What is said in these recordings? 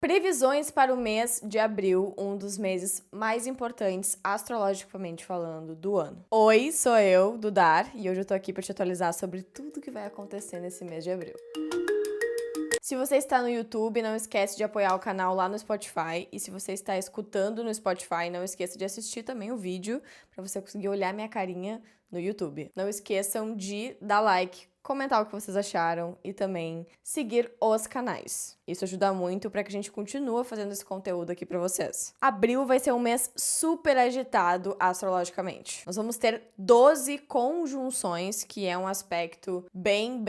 Previsões para o mês de abril, um dos meses mais importantes, astrologicamente falando, do ano. Oi, sou eu, Dudar, e hoje eu tô aqui para te atualizar sobre tudo que vai acontecer nesse mês de abril. Se você está no YouTube, não esquece de apoiar o canal lá no Spotify. E se você está escutando no Spotify, não esqueça de assistir também o vídeo para você conseguir olhar minha carinha no YouTube. Não esqueçam de dar like, comentar o que vocês acharam e também seguir os canais. Isso ajuda muito para que a gente continue fazendo esse conteúdo aqui para vocês. Abril vai ser um mês super agitado astrologicamente. Nós vamos ter 12 conjunções, que é um aspecto bem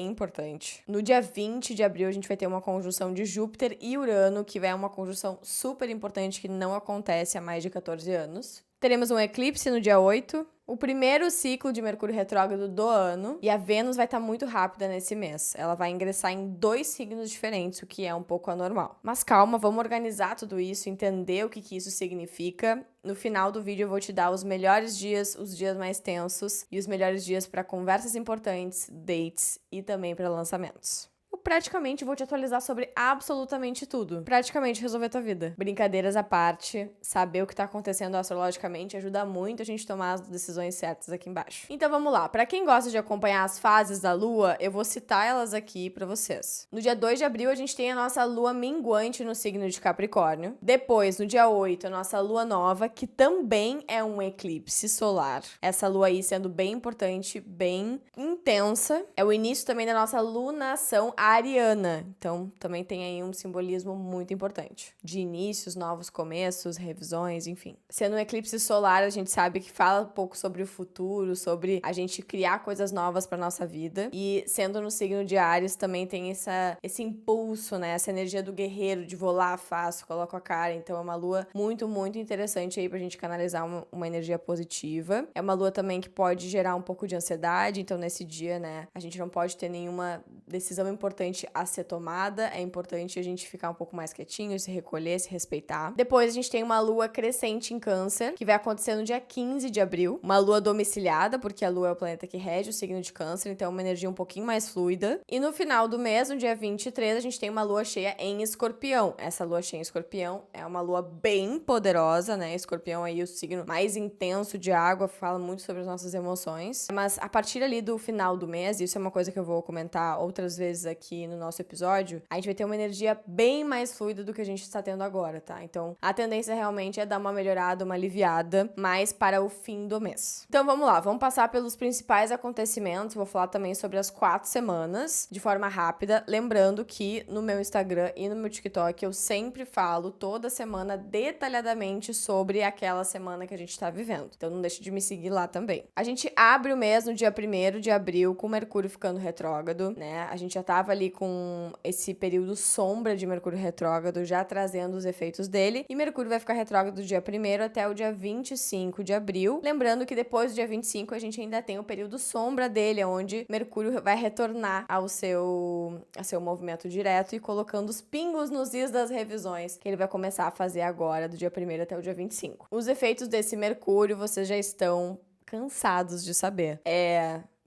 importante. No dia 20 de abril, a gente vai ter uma conjunção de Júpiter e Urano, que é uma conjunção super importante que não acontece há mais de 14 anos. Teremos um eclipse no dia 8, o primeiro ciclo de Mercúrio retrógrado do ano, e a Vênus vai estar muito rápida nesse mês. Ela vai ingressar em 2 signos diferentes, o que é um pouco anormal. Mas calma, vamos organizar tudo isso, entender o que isso significa. No final do vídeo eu vou te dar os melhores dias, os dias mais tensos e os melhores dias para conversas importantes, dates e também para lançamentos. Eu praticamente vou te atualizar sobre absolutamente tudo. Praticamente resolver tua vida. Brincadeiras à parte, saber o que tá acontecendo astrologicamente ajuda muito a gente tomar as decisões certas aqui embaixo. Então vamos lá. Pra quem gosta de acompanhar as fases da Lua, eu vou citar elas aqui pra vocês. No dia 2 de abril, a gente tem a nossa Lua minguante no signo de Capricórnio. Depois, no dia 8, a nossa Lua nova, que também é um eclipse solar. Essa Lua aí sendo bem importante, bem intensa. É o início também da nossa lunação ariana. Então, também tem aí um simbolismo muito importante. De inícios, novos começos, revisões, enfim. Sendo um eclipse solar, a gente sabe que fala um pouco sobre o futuro, sobre a gente criar coisas novas para nossa vida. E sendo no signo de Áries, também tem esse impulso, né? Essa energia do guerreiro, de vou lá, faço, coloco a cara. Então, é uma lua muito interessante aí pra gente canalizar uma energia positiva. É uma lua também que pode gerar um pouco de ansiedade. Então, nesse dia, né, a gente não pode ter nenhuma decisão importante a ser tomada, é importante a gente ficar um pouco mais quietinho, se recolher, se respeitar. Depois a gente tem uma lua crescente em Câncer, que vai acontecer no dia 15 de abril, uma lua domiciliada, porque a lua é o planeta que rege o signo de Câncer, então é uma energia um pouquinho mais fluida. E no final do mês, no dia 23, a gente tem uma lua cheia em Escorpião. Essa lua cheia em Escorpião é uma lua bem poderosa, né? Escorpião aí, o signo mais intenso de água, fala muito sobre as nossas emoções. Mas a partir ali do final do mês, isso é uma coisa que eu vou comentar outras vezes aqui no nosso episódio, a gente vai ter uma energia bem mais fluida do que a gente está tendo agora, tá? Então, a tendência realmente é dar uma melhorada, uma aliviada, mais para o fim do mês. Então, vamos lá, vamos passar pelos principais acontecimentos, vou falar também sobre as 4 semanas, de forma rápida, lembrando que no meu Instagram e no meu TikTok eu sempre falo toda semana detalhadamente sobre aquela semana que a gente tá vivendo. Então, não deixe de me seguir lá também. A gente abre o mês no dia 1º de abril com Mercúrio ficando retrógrado, né? A gente já tava ali com esse período sombra de Mercúrio retrógrado, já trazendo os efeitos dele. E Mercúrio vai ficar retrógrado do dia 1º até o dia 25 de abril. Lembrando que depois do dia 25 a gente ainda tem o período sombra dele, onde Mercúrio vai retornar ao seu movimento direto e colocando os pingos nos is das revisões que ele vai começar a fazer agora, do dia 1º até o dia 25. Os efeitos desse Mercúrio vocês já estão cansados de saber.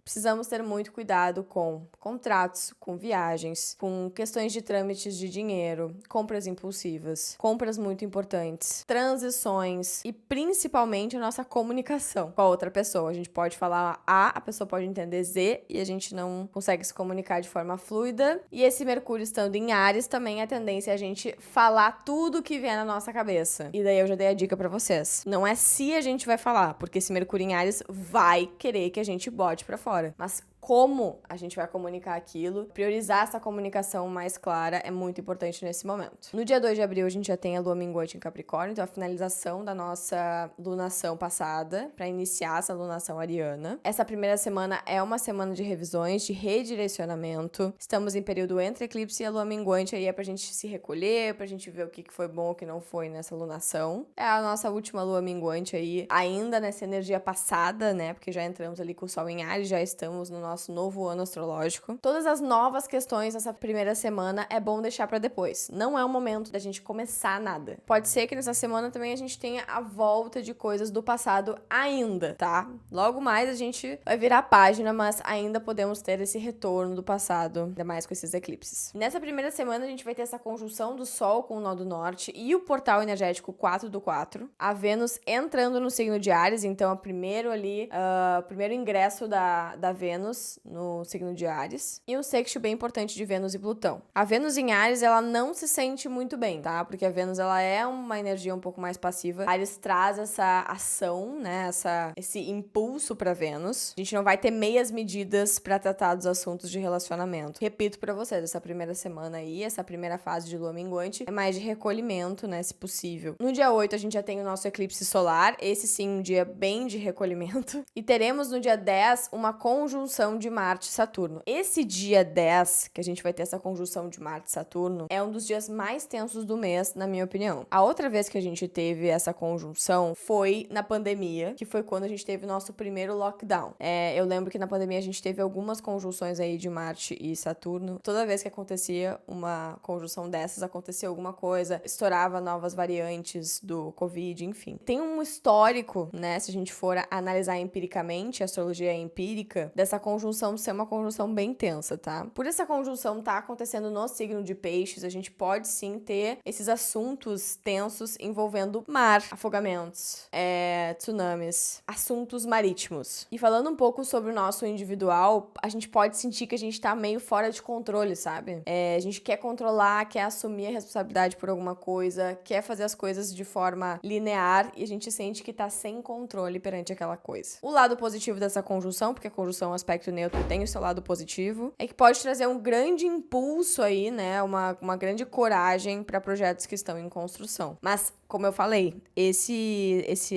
Precisamos ter muito cuidado com contratos, com viagens, com questões de trâmites de dinheiro, compras impulsivas, compras muito importantes, transições e principalmente a nossa comunicação com a outra pessoa. A gente pode falar A, a pessoa pode entender Z e a gente não consegue se comunicar de forma fluida. E esse Mercúrio estando em Áries também a tendência é a gente falar tudo que vier na nossa cabeça. E daí eu já dei a dica pra vocês. Não é se a gente vai falar, porque esse Mercúrio em Áries vai querer que a gente bote pra fora. Mas como a gente vai comunicar aquilo, priorizar essa comunicação mais clara é muito importante nesse momento. No dia 2 de abril, a gente já tem a lua minguante em Capricórnio, então a finalização da nossa lunação passada, para iniciar essa lunação ariana. Essa primeira semana é uma semana de revisões, de redirecionamento. Estamos em período entre eclipse e a lua minguante, aí é pra gente se recolher, pra gente ver o que foi bom e o que não foi nessa lunação. É a nossa última lua minguante aí, ainda nessa energia passada, né, porque já entramos ali com o sol em Áries, já estamos no nosso novo ano astrológico. Todas as novas questões nessa primeira semana é bom deixar pra depois. Não é o momento da gente começar nada. Pode ser que nessa semana também a gente tenha a volta de coisas do passado ainda, tá? Logo mais a gente vai virar a página, mas ainda podemos ter esse retorno do passado, ainda mais com esses eclipses. Nessa primeira semana a gente vai ter essa conjunção do Sol com o nó do norte e o portal energético 4 do 4. A Vênus entrando no signo de Áries, então o primeiro ingresso da Vênus no signo de Áries. E um sexto bem importante de Vênus e Plutão. A Vênus em Áries, ela não se sente muito bem, tá? Porque a Vênus, ela é uma energia um pouco mais passiva. Áries traz essa ação, né? Esse impulso pra Vênus. A gente não vai ter meias medidas pra tratar dos assuntos de relacionamento. Repito pra vocês, essa primeira semana aí, essa primeira fase de lua minguante, é mais de recolhimento, né? Se possível. No dia 8, a gente já tem o nosso eclipse solar. Esse sim, um dia bem de recolhimento. E teremos no dia 10 uma conjunção de Marte e Saturno. Esse dia 10, que a gente vai ter essa conjunção de Marte e Saturno, é um dos dias mais tensos do mês, na minha opinião. A outra vez que a gente teve essa conjunção foi na pandemia, que foi quando a gente teve o nosso primeiro lockdown. Eu lembro que na pandemia a gente teve algumas conjunções aí de Marte e Saturno. Toda vez que acontecia uma conjunção dessas, acontecia alguma coisa, estourava novas variantes do Covid, enfim. Tem um histórico, né, se a gente for analisar empiricamente, a astrologia é empírica, dessa conjunção ser uma conjunção bem tensa, tá? Por essa conjunção tá acontecendo no signo de Peixes, a gente pode sim ter esses assuntos tensos envolvendo mar, afogamentos, tsunamis, assuntos marítimos. E falando um pouco sobre o nosso individual, a gente pode sentir que a gente tá meio fora de controle, sabe? A gente quer controlar, quer assumir a responsabilidade por alguma coisa, quer fazer as coisas de forma linear e a gente sente que tá sem controle perante aquela coisa. O lado positivo dessa conjunção, porque a conjunção é um aspecto neutro, tem o seu lado positivo, é que pode trazer um grande impulso aí, né? Uma grande coragem para projetos que estão em construção. Mas, como eu falei,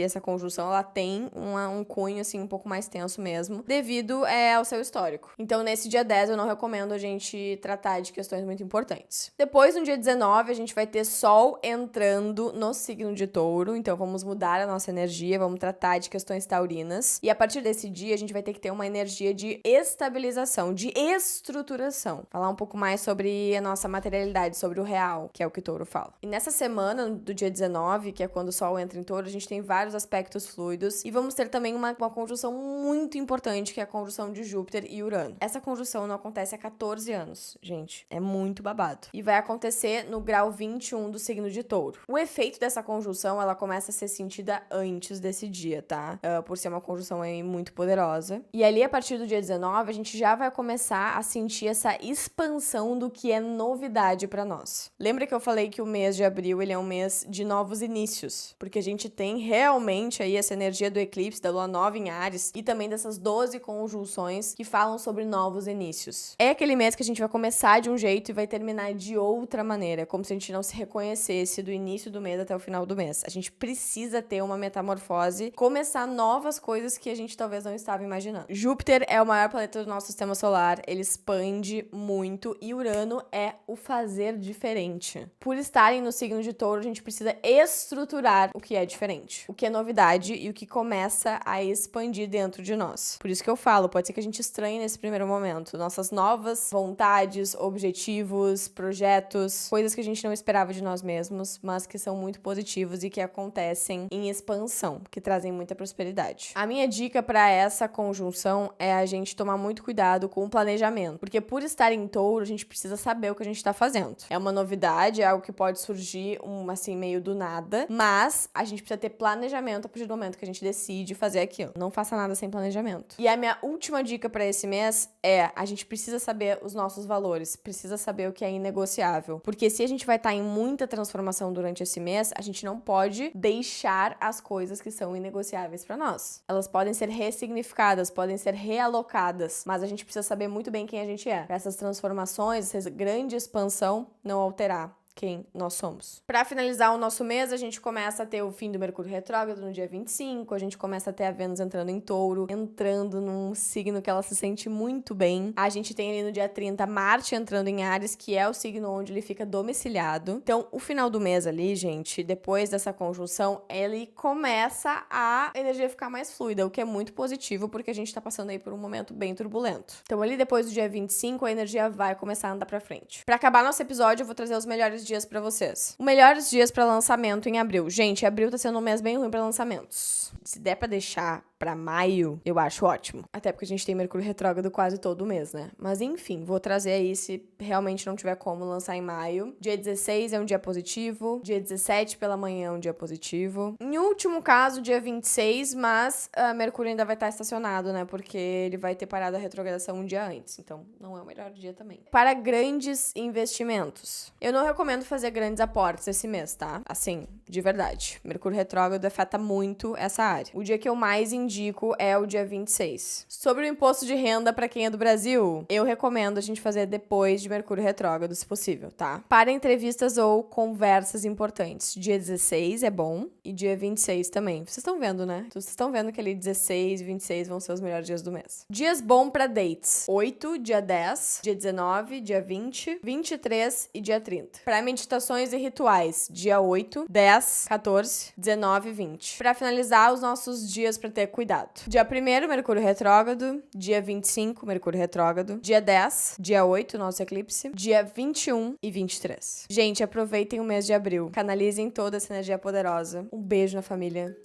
essa conjunção, ela tem um cunho, assim, um pouco mais tenso mesmo, devido ao seu histórico. Então, nesse dia 10, eu não recomendo a gente tratar de questões muito importantes. Depois, no dia 19, a gente vai ter Sol entrando no signo de Touro, então vamos mudar a nossa energia, vamos tratar de questões taurinas, e a partir desse dia, a gente vai ter que ter uma energia de estabilização, de estruturação. Falar um pouco mais sobre a nossa materialidade, sobre o real, que é o que Touro fala. E nessa semana, do dia 19, que é quando o Sol entra em Touro, a gente tem vários aspectos fluidos e vamos ter também uma conjunção muito importante, que é a conjunção de Júpiter e Urano. Essa conjunção não acontece há 14 anos, gente. É muito babado. E vai acontecer no grau 21 do signo de Touro. O efeito dessa conjunção, ela começa a ser sentida antes desse dia, tá? Por ser uma conjunção aí muito poderosa. E ali, a partir do dia 19, a gente já vai começar a sentir essa expansão do que é novidade pra nós. Lembra que eu falei que o mês de abril, ele é um mês de novos inícios? Porque a gente tem realmente aí essa energia do eclipse, da lua nova em Áries, e também dessas 12 conjunções que falam sobre novos inícios. É aquele mês que a gente vai começar de um jeito e vai terminar de outra maneira, como se a gente não se reconhecesse do início do mês até o final do mês. A gente precisa ter uma metamorfose, começar novas coisas que a gente talvez não estava imaginando. Júpiter é o maior planeta do nosso sistema solar, ele expande muito, e Urano é o fazer diferente. Por estarem no signo de Touro, a gente precisa estruturar o que é diferente, o que é novidade e o que começa a expandir dentro de nós. Por isso que eu falo, pode ser que a gente estranhe nesse primeiro momento nossas novas vontades, objetivos, projetos, coisas que a gente não esperava de nós mesmos, mas que são muito positivos e que acontecem em expansão, que trazem muita prosperidade. A minha dica para essa conjunção é a gente tomar muito cuidado com o planejamento, porque por estar em Touro, a gente precisa saber o que a gente tá fazendo. É uma novidade, é algo que pode surgir assim meio do nada, mas a gente precisa ter planejamento a partir do momento que a gente decide fazer aquilo. Não faça nada sem planejamento. E a minha última dica para esse mês é: a gente precisa saber os nossos valores, precisa saber o que é inegociável, porque se a gente vai estar em muita transformação durante esse mês, a gente não pode deixar as coisas que são inegociáveis para nós. Elas podem ser ressignificadas, podem ser realocadas, mas a gente precisa saber muito bem quem a gente é, para essas transformações, essa grande expansão não alterar quem nós somos. Para finalizar o nosso mês, a gente começa a ter o fim do Mercúrio retrógrado no dia 25, a gente começa a ter a Vênus entrando em Touro, entrando num signo que ela se sente muito bem. A gente tem ali no dia 30 Marte entrando em Áries, que é o signo onde ele fica domiciliado. Então, o final do mês ali, gente, depois dessa conjunção, ele começa a energia ficar mais fluida, o que é muito positivo, porque a gente tá passando aí por um momento bem turbulento. Então, ali depois do dia 25, a energia vai começar a andar pra frente. Pra acabar nosso episódio, eu vou trazer os melhores dias pra vocês. Os melhores dias pra lançamento em abril. Gente, abril tá sendo um mês bem ruim pra lançamentos. Se der pra deixar pra maio, eu acho ótimo. Até porque a gente tem Mercúrio retrógrado quase todo mês, né? Mas enfim, vou trazer aí se realmente não tiver como lançar em maio. Dia 16 é um dia positivo. Dia 17 pela manhã é um dia positivo. Em último caso, dia 26, mas Mercúrio ainda vai estar estacionado, né? Porque ele vai ter parado a retrogradação um dia antes. Então, não é o melhor dia também. Para grandes investimentos. Eu não recomendo fazer grandes aportes esse mês, tá? Assim, de verdade. Mercúrio retrógrado afeta muito essa área. O dia que eu mais indico é o dia 26. Sobre o imposto de renda para quem é do Brasil, eu recomendo a gente fazer depois de Mercúrio retrógrado, se possível, tá? Para entrevistas ou conversas importantes. Dia 16 é bom e dia 26 também. Vocês estão vendo, né? Vocês estão vendo que ali 16 e 26 vão ser os melhores dias do mês. Dias bom para dates. 8, dia 10, dia 19, dia 20, 23 e dia 30. Para meditações e rituais, dia 8, 10, 14, 19 e 20. Para finalizar, os nossos dias para ter cuidado. Dia 1º, Mercúrio retrógrado. Dia 25, Mercúrio retrógrado. Dia 10, dia 8, nosso eclipse. Dia 21 e 23. Gente, aproveitem o mês de abril. Canalizem toda essa energia poderosa. Um beijo na família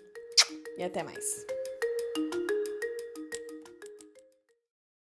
e até mais.